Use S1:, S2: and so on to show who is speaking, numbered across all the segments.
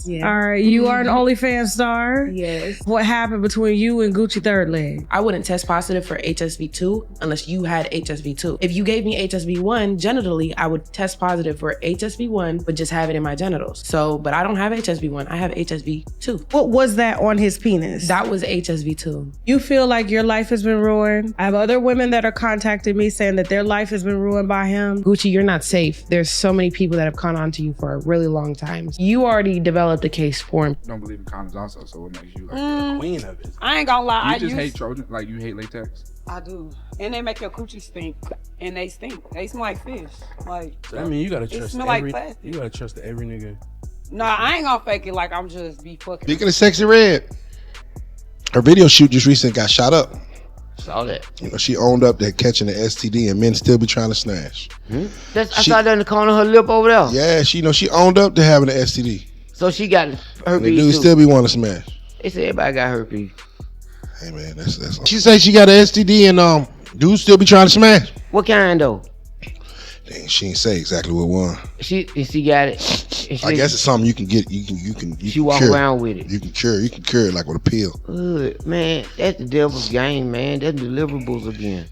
S1: Yeah.
S2: All right, you are an OnlyFans star.
S1: Yes.
S2: What happened between you and Gucci Third Leg?
S1: I wouldn't test positive for HSV2 unless you had HSV2. If you gave me HSV1 genitally, I would test positive for HSV1, but just have it in my genitals. So, but I don't have HSV1, I have HSV2.
S2: What was that on his penis?
S1: That was HSV2.
S2: You feel like your life has been ruined? I have other women that are contacting me saying that their life has been ruined by him.
S1: Gucci, you're not safe. There's so many people that have gone on to you for a really long time. You already developed a case for him.
S3: You don't believe in condoms also, so what makes you like the queen of it?
S4: I ain't gonna lie.
S3: You just hate Trojan? Like you hate latex?
S4: I do. And they make your coochie stink. And they stink. They smell like fish. Like,
S5: So I mean, you gotta trust
S4: smell like
S5: every.
S4: plastic.
S5: You gotta trust every nigga.
S4: nah, I ain't gonna fake it like I'm just be fucking.
S6: Speaking of Sexyy Red, her video shoot just recently got shot up.
S7: Saw that.
S6: You know, she owned up that catching the STD and men still be trying to snatch.
S7: I saw that in the corner of her lip over there.
S6: Yeah, she owned up to having an STD.
S7: So she got
S6: And
S7: herpes
S6: the dude
S7: too.
S6: still be wanting to smash.
S7: They said everybody got herpes.
S6: Hey man, that's. She say she got an STD and dude still be trying to smash.
S7: What kind though?
S6: Dang, she ain't say exactly what one.
S7: She got it. And
S6: I guess it's something you can get. You can
S7: she walk
S6: cure.
S7: around with it.
S6: You can cure it like with a pill.
S7: Good, man. That's the devil's game, man. That's deliverables again.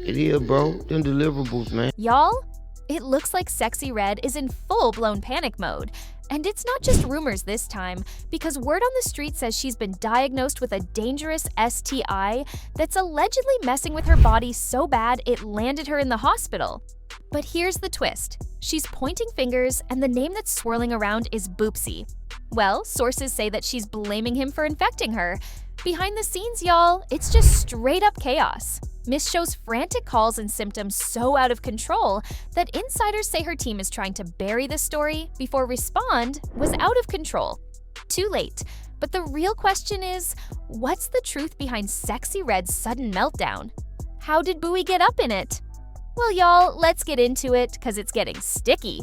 S7: It is, bro. Them deliverables, man.
S8: Y'all, it looks like Sexyy Red is in full-blown panic mode. And it's not just rumors this time, because word on the street says she's been diagnosed with a dangerous STI that's allegedly messing with her body so bad it landed her in the hospital. But here's the twist. She's pointing fingers, and the name that's swirling around is Boopsy. Well, sources say that she's blaming him for infecting her. Behind the scenes, y'all, it's just straight up chaos. Miss shows frantic calls and symptoms so out of control that insiders say her team is trying to bury the story before Respond was out of control. Too late. But the real question is, what's the truth behind Sexyy Red's sudden meltdown? How did Bowie get up in it? Well, y'all, let's get into it, because it's getting sticky.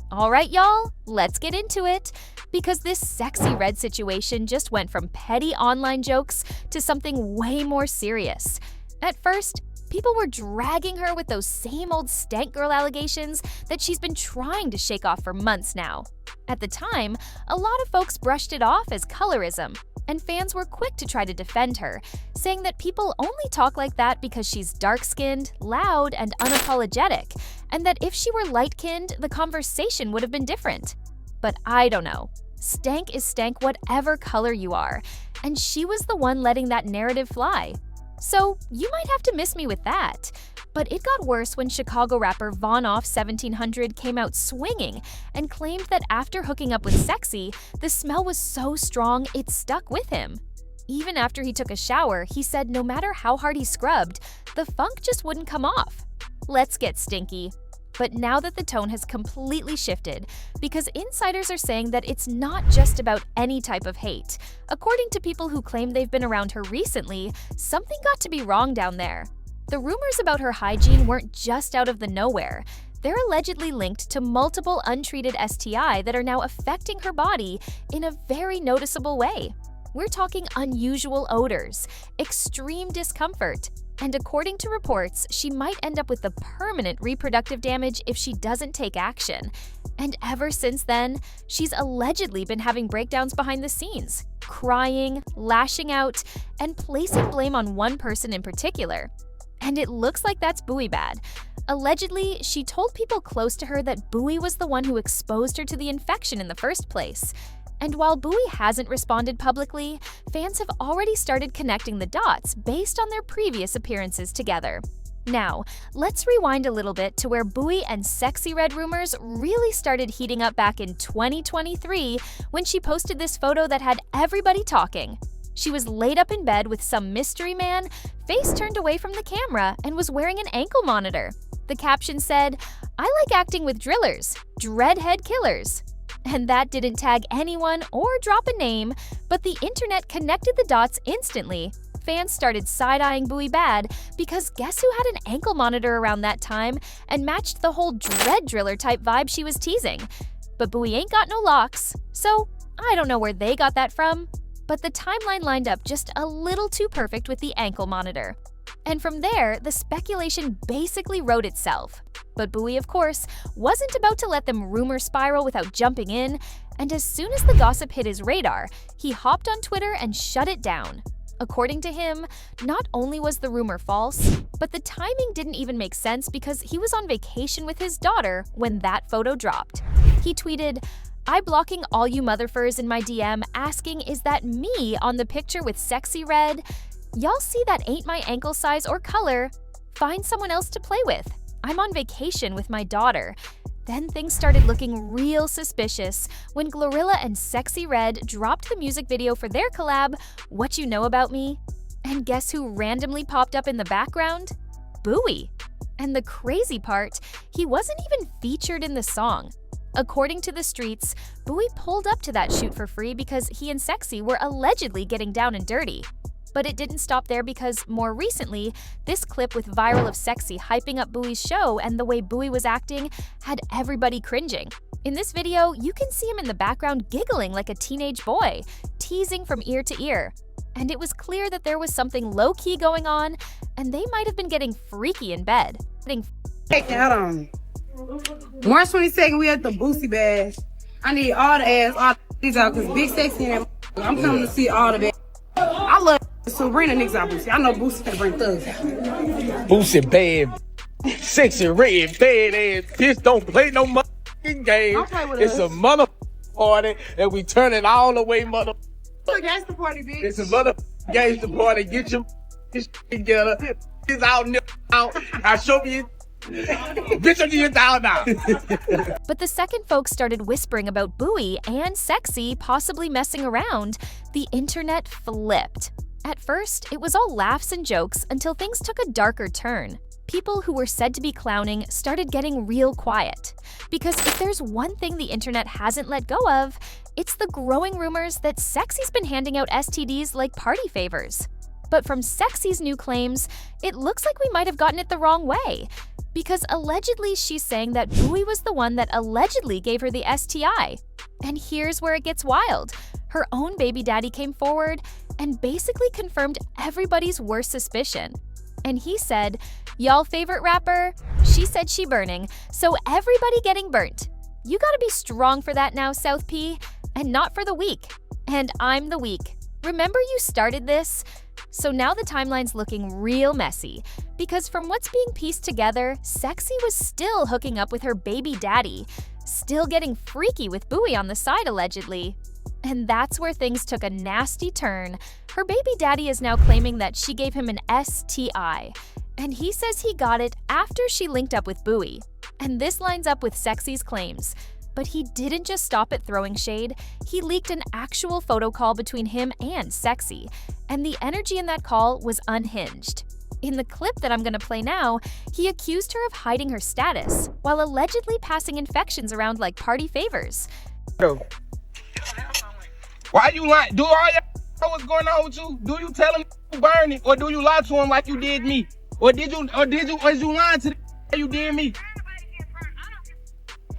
S8: All right, y'all, let's get into it, because this Sexyy Red situation just went from petty online jokes to something way more serious. At first, people were dragging her with those same old stank girl allegations that she's been trying to shake off for months now. At the time, a lot of folks brushed it off as colorism, and fans were quick to try to defend her, saying that people only talk like that because she's dark-skinned, loud, and unapologetic, and that if she were light-skinned, the conversation would have been different. But I don't know. Stank is stank whatever color you are, and she was the one letting that narrative fly. So you might have to miss me with that. But it got worse when Chicago rapper Von Off 1700 came out swinging and claimed that after hooking up with Sexyy, the smell was so strong it stuck with him. Even after he took a shower, he said no matter how hard he scrubbed, the funk just wouldn't come off. Let's get stinky. But now that the tone has completely shifted, because insiders are saying that it's not just about any type of hate. According to people who claim they've been around her recently, something got to be wrong down there. The rumors about her hygiene weren't just out of the nowhere. They're allegedly linked to multiple untreated STI that are now affecting her body in a very noticeable way. We're talking unusual odors, extreme discomfort, and according to reports, she might end up with the permanent reproductive damage if she doesn't take action. And ever since then, she's allegedly been having breakdowns behind the scenes, crying, lashing out, and placing blame on one person in particular. And it looks like that's Bowie bad. Allegedly, she told people close to her that Bowie was the one who exposed her to the infection in the first place. And while Bowie hasn't responded publicly, fans have already started connecting the dots based on their previous appearances together. Now, let's rewind a little bit to where Bowie and Sexyy Red rumors really started heating up back in 2023 when she posted this photo that had everybody talking. She was laid up in bed with some mystery man, face turned away from the camera, and was wearing an ankle monitor. The caption said, "I like acting with drillers, dreadhead killers." And that didn't tag anyone or drop a name, but the internet connected the dots instantly. Fans started side-eyeing Bowie bad because guess who had an ankle monitor around that time and matched the whole dread driller type vibe she was teasing. But Bowie ain't got no locks, so I don't know where they got that from, but the timeline lined up just a little too perfect with the ankle monitor. And from there, the speculation basically wrote itself. But Bowie, of course, wasn't about to let them rumor spiral without jumping in, and as soon as the gossip hit his radar, he hopped on Twitter and shut it down. According to him, not only was the rumor false, but the timing didn't even make sense because he was on vacation with his daughter when that photo dropped. He tweeted, "I blocking all you motherfuckers in my DM asking is that me on the picture with Sexyy Red? Y'all see that ain't my ankle size or color? Find someone else to play with. I'm on vacation with my daughter." Then things started looking real suspicious when Glorilla and Sexyy Red dropped the music video for their collab, What You Know About Me? And guess who randomly popped up in the background? Bowie. And the crazy part, he wasn't even featured in the song. According to the streets, Bowie pulled up to that shoot for free because he and Sexyy were allegedly getting down and dirty. But it didn't stop there because, more recently, this clip with viral of Sexyy hyping up Bowie's show and the way Bowie was acting had everybody cringing. In this video, you can see him in the background giggling like a teenage boy, teasing from ear to ear. And it was clear that there was something low-key going on, and they might have been getting freaky in bed.
S4: Hey, hold on. March 22nd, we at the Boosie Bash. I need all the ass, all the niggas out, because Big Sexy and that I'm coming to see all the bad. I love so bring the niggas out, Boosie. I know Boosie can bring thugs out.
S9: Boosie bad, Sexyy Red, bad ass bitch, don't play no motherfucking game. It's a mother party, and we turn it all the way mother.
S4: It's a gangster party, bitch.
S9: It's a mother gangster party. Get your together. It's out now. I show me. Bitch, I'm getting down now.
S8: But the second folks started whispering about Bowie and Sexyy possibly messing around, the internet flipped. At first, it was all laughs and jokes until things took a darker turn. People who were said to be clowning started getting real quiet. Because if there's one thing the internet hasn't let go of, it's the growing rumors that Sexy's been handing out STDs like party favors. But from Sexy's new claims, it looks like we might have gotten it the wrong way. Because allegedly she's saying that Bowie was the one that allegedly gave her the STI. And here's where it gets wild. Her own baby daddy came forward and basically confirmed everybody's worst suspicion. And he said, "Y'all favorite rapper? She said she burning, so everybody getting burnt. You gotta be strong for that now, South P, and not for the weak. And I'm the weak. Remember you started this?" So now the timeline's looking real messy, because from what's being pieced together, Sexyy was still hooking up with her baby daddy, still getting freaky with Bowie on the side allegedly. And that's where things took a nasty turn. Her baby daddy is now claiming that she gave him an STI, and he says he got it after she linked up with Bowie. And this lines up with Sexy's claims. But he didn't just stop at throwing shade, he leaked an actual photo call between him and Sexyy, and the energy in that call was unhinged. In the clip that I'm gonna play now, he accused her of hiding her status, while allegedly passing infections around like party favors.
S9: Why you lying? Do all y'all know what's going on with you? Do you tell him to burn it, or do you lie to him like you did me? Or is you lying to the you did me?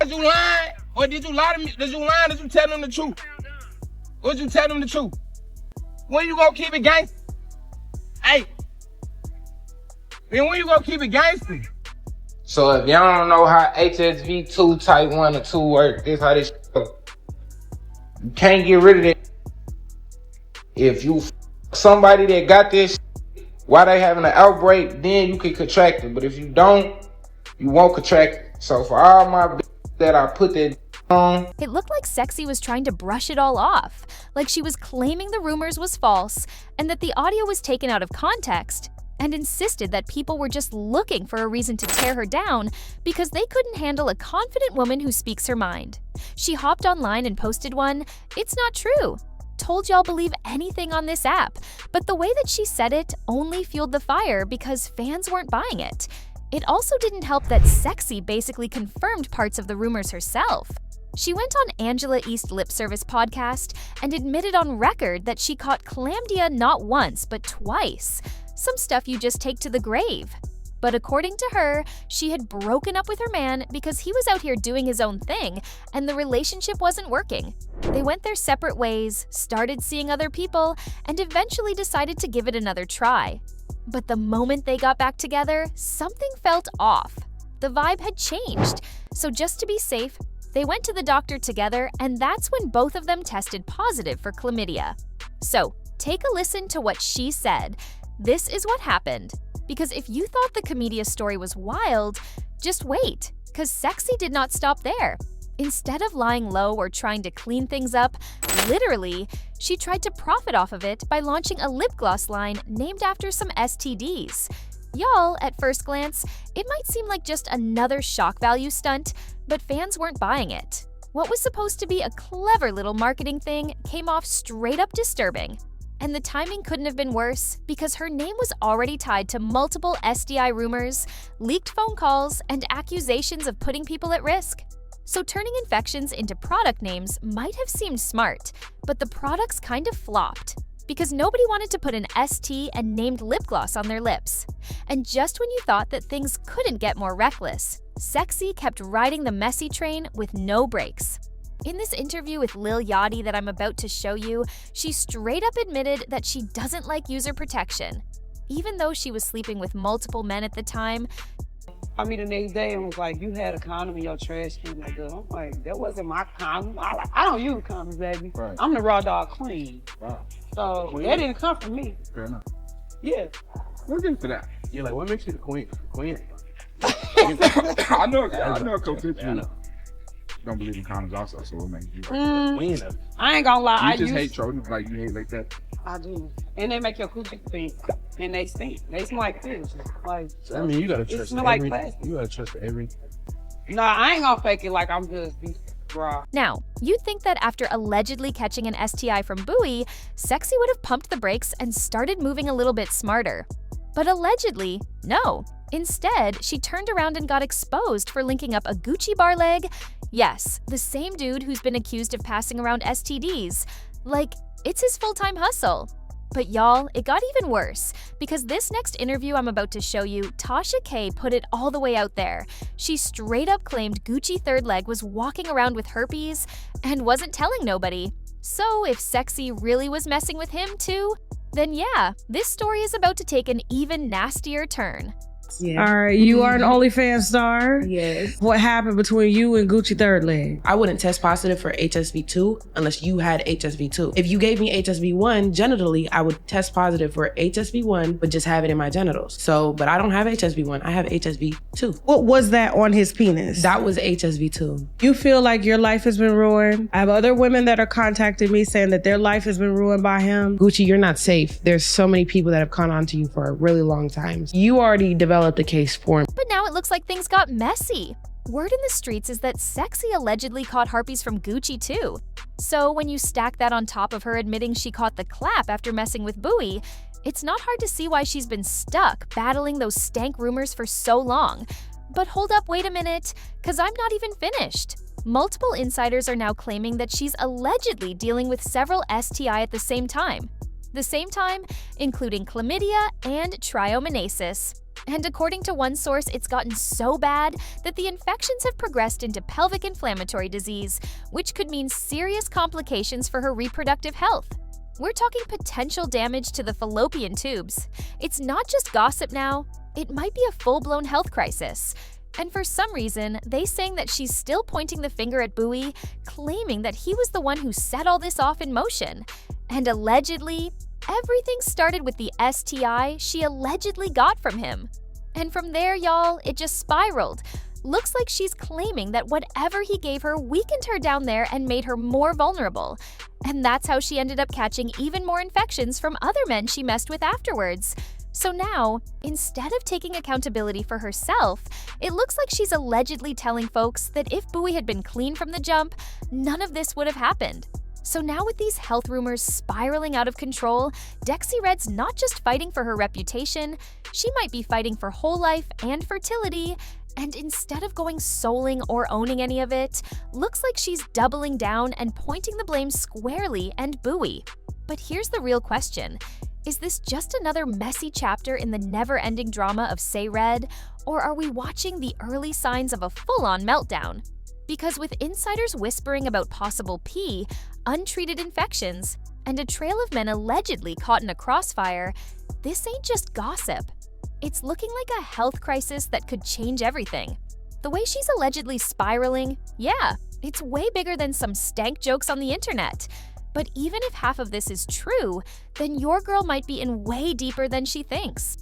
S9: Did you lie? Or did you lie to me? Did you lie? Did you tell them the truth? Or did you tell them the truth? When you gonna keep it gangster? Hey. Then when you gonna keep it gangster? So if y'all don't know how HSV2 type 1 or 2 work, this how this go. You can't get rid of it. If you somebody that got this while they having an outbreak, then you can contract it. But if you don't, you won't contract it. So for all my that I put that on.
S8: It looked like Sexyy was trying to brush it all off, like she was claiming the rumors was false and that the audio was taken out of context, and insisted that people were just looking for a reason to tear her down because they couldn't handle a confident woman who speaks her mind. She hopped online and posted one, "It's not true. Told y'all believe anything on this app," but the way that she said it only fueled the fire because fans weren't buying it. It also didn't help that Sexyy basically confirmed parts of the rumors herself. She went on Angela East Lip Service podcast and admitted on record that she caught chlamydia not once but twice, some stuff you just take to the grave. But according to her, she had broken up with her man because he was out here doing his own thing and the relationship wasn't working. They went their separate ways, started seeing other people, and eventually decided to give it another try. But the moment they got back together, something felt off. The vibe had changed. So just to be safe, they went to the doctor together, and that's when both of them tested positive for chlamydia. So take a listen to what she said. This is what happened. Because if you thought the Comedia story was wild, just wait, because Sexyy did not stop there. Instead of lying low or trying to clean things up, literally, she tried to profit off of it by launching a lip gloss line named after some STDs. Y'all, at first glance, it might seem like just another shock value stunt, but fans weren't buying it. What was supposed to be a clever little marketing thing came off straight up disturbing. And the timing couldn't have been worse because her name was already tied to multiple STI rumors, leaked phone calls, and accusations of putting people at risk. So turning infections into product names might have seemed smart, but the products kind of flopped because nobody wanted to put an ST and named lip gloss on their lips. And just when you thought that things couldn't get more reckless, Sexyy kept riding the messy train with no brakes. In this interview with Lil Yachty that I'm about to show you, she straight up admitted that she doesn't like user protection. Even though she was sleeping with multiple men at the time,
S4: I mean, the next day and was like, you had a condom in your trash can. Like, I'm like, that wasn't my condom. I don't use condoms, baby.
S3: Right.
S4: I'm the raw dog queen.
S3: Wow.
S4: So
S3: Queen?
S4: that didn't come from me.
S3: Fair enough.
S4: Yeah.
S3: Look into that.
S5: Yeah, like what makes you the queen? Queen.
S3: I know a couple people
S5: I know.
S3: don't believe in condoms also, so what makes you
S5: Queen of it.
S4: I ain't gonna lie.
S3: You just hate Trojan, like you hate like that.
S4: I do. And they make your coochie stink. And they stink. They smell like fish. Like,
S5: I mean, you gotta
S4: it
S5: trust
S4: smell like
S5: every.
S4: plastic.
S5: You gotta trust every.
S4: Nah, I ain't gonna fake it like I'm just raw.
S8: Now, you'd think that after allegedly catching an STI from Bowie, Sexyy would have pumped the brakes and started moving a little bit smarter. But allegedly, no. Instead, she turned around and got exposed for linking up a Gucci bar leg. Yes, the same dude who's been accused of passing around STDs. Like, it's his full-time hustle. But y'all, it got even worse, because this next interview I'm about to show you, Tasha K put it all the way out there. She straight up claimed Gucci third leg was walking around with herpes and wasn't telling nobody. So if Sexyy really was messing with him too, then yeah, this story is about to take an even nastier turn.
S1: Yeah.
S2: All right, you are an OnlyFans star.
S1: Yes.
S2: What happened between you and Gucci third leg?
S1: I wouldn't test positive for HSV2 unless you had HSV2. If you gave me HSV1 genitally, I would test positive for HSV1, but just have it in my genitals. So, but I don't have HSV1, I have HSV2.
S2: What was that on his penis?
S1: That was HSV2.
S2: You feel like your life has been ruined? I have other women that are contacting me saying that their life has been ruined by him.
S1: Gucci, you're not safe. There's so many people that have gone on to you for a really long time. You already developed the case for him.
S8: But now it looks like things got messy. Word in the streets is that Sexyy allegedly caught herpes from Gucci too. So when you stack that on top of her admitting she caught the clap after messing with Bowie, it's not hard to see why she's been stuck battling those stank rumors for so long. But hold up, wait a minute, because I'm not even finished. Multiple insiders are now claiming that she's allegedly dealing with several STI at the same time. The same time, including chlamydia and trichomonasis. And according to one source, it's gotten so bad that the infections have progressed into pelvic inflammatory disease, which could mean serious complications for her reproductive health. We're talking potential damage to the fallopian tubes. It's not just gossip now, it might be a full-blown health crisis. And for some reason, they saying that she's still pointing the finger at Bowie, claiming that he was the one who set all this off in motion. And allegedly, everything started with the STI she allegedly got from him. And from there, y'all, it just spiraled. Looks like she's claiming that whatever he gave her weakened her down there and made her more vulnerable. And that's how she ended up catching even more infections from other men she messed with afterwards. So now, instead of taking accountability for herself, it looks like she's allegedly telling folks that if Bowie had been clean from the jump, none of this would have happened. So now with these health rumors spiraling out of control, Sexyy Red's not just fighting for her reputation, she might be fighting for whole life and fertility, and instead of going souling or owning any of it, looks like she's doubling down and pointing the blame squarely at Bowie. But here's the real question. Is this just another messy chapter in the never-ending drama of Sexyy Red, or are we watching the early signs of a full-on meltdown? Because with insiders whispering about possible pee, untreated infections, and a trail of men allegedly caught in a crossfire, this ain't just gossip. It's looking like a health crisis that could change everything. The way she's allegedly spiraling, yeah, it's way bigger than some stank jokes on the internet. But even if half of this is true, then your girl might be in way deeper than she thinks.